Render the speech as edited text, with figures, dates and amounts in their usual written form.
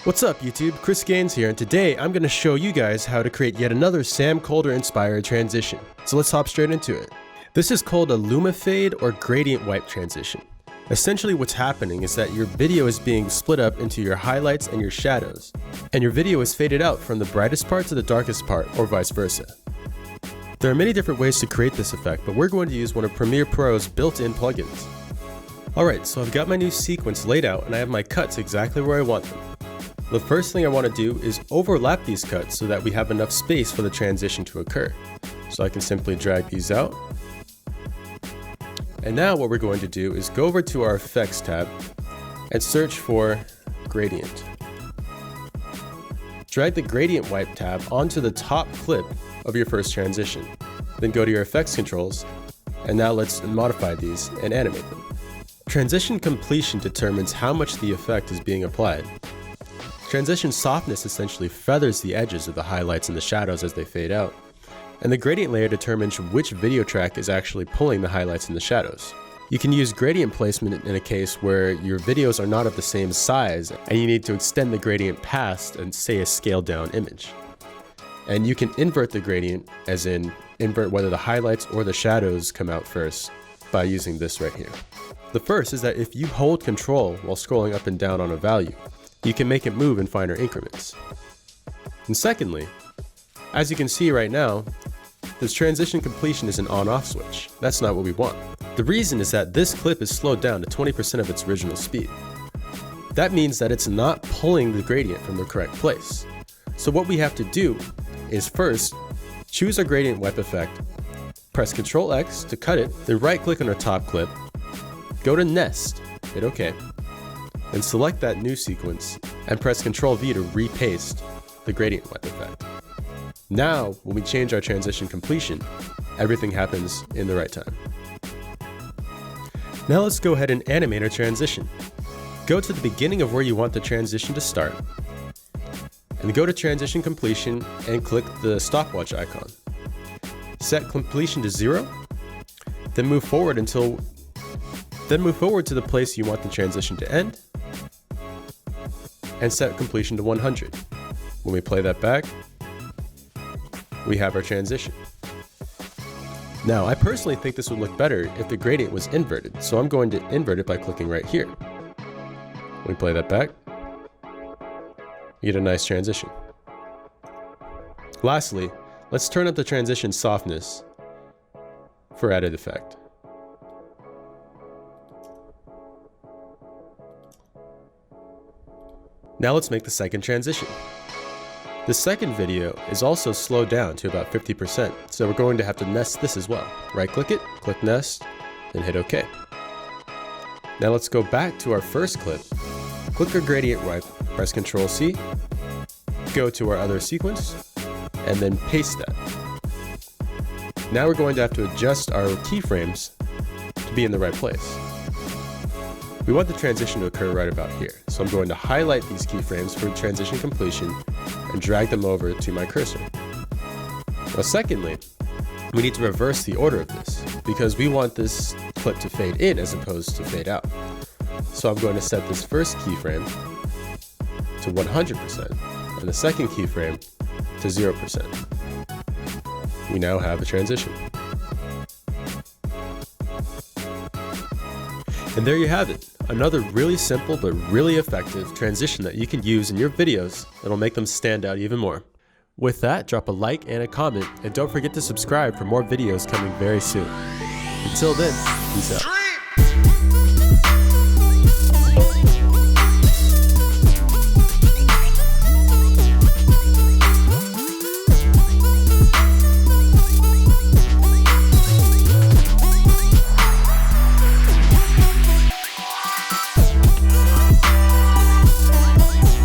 What's up YouTube, Chris Gaines here, and today I'm going to show you guys how to create yet another Sam Kolder-inspired transition. So let's hop straight into it. This is called a Luma fade or gradient wipe transition. Essentially what's happening is that your video is being split up into your highlights and your shadows, and your video is faded out from the brightest part to the darkest part, or vice versa. There are many different ways to create this effect, but we're going to use one of Premiere Pro's built-in plugins. Alright, so I've got my new sequence laid out and I have my cuts exactly where I want them. The first thing I want to do is overlap these cuts so that we have enough space for the transition to occur. So I can simply drag these out. And now what we're going to do is go over to our Effects tab and search for Gradient. Drag the Gradient Wipe tab onto the top clip of your first transition. Then go to your Effects controls, and now let's modify these and animate them. Transition completion determines how much the effect is being applied. Transition softness essentially feathers the edges of the highlights and the shadows as they fade out. And the gradient layer determines which video track is actually pulling the highlights and the shadows. You can use gradient placement in a case where your videos are not of the same size and you need to extend the gradient past and say a scaled down image. And you can invert the gradient, as in invert whether the highlights or the shadows come out first, by using this right here. The first is that if you hold Control while scrolling up and down on a value, you can make it move in finer increments. And secondly, as you can see right now, this transition completion is an on-off switch. That's not what we want. The reason is that this clip is slowed down to 20% of its original speed. That means that it's not pulling the gradient from the correct place. So what we have to do is first, choose our gradient wipe effect, press Ctrl X to cut it, then right click on our top clip, go to Nest, hit OK. Then select that new sequence and press Ctrl V to repaste the gradient wipe effect. Now, when we change our transition completion, everything happens in the right time. Now let's go ahead and animate our transition. Go to the beginning of where you want the transition to start, and go to transition completion and click the stopwatch icon. Set completion to 0, then move forward to the place you want the transition to end, and set completion to 100. When we play that back, we have our transition. Now, I personally think this would look better if the gradient was inverted, so I'm going to invert it by clicking right here. When we play that back, you get a nice transition. Lastly, let's turn up the transition softness for added effect. Now let's make the second transition. The second video is also slowed down to about 50%, so we're going to have to nest this as well. Right click it, click Nest, then hit OK. Now let's go back to our first clip, click our gradient wipe, press Ctrl C, go to our other sequence, and then paste that. Now we're going to have to adjust our keyframes to be in the right place. We want the transition to occur right about here, so I'm going to highlight these keyframes for transition completion and drag them over to my cursor. Now secondly, we need to reverse the order of this because we want this clip to fade in as opposed to fade out. So I'm going to set this first keyframe to 100% and the second keyframe to 0%. We now have a transition. And there you have it, another really simple but really effective transition that you can use in your videos that'll make them stand out even more. With that, drop a like and a comment, and don't forget to subscribe for more videos coming very soon. Until then, peace out.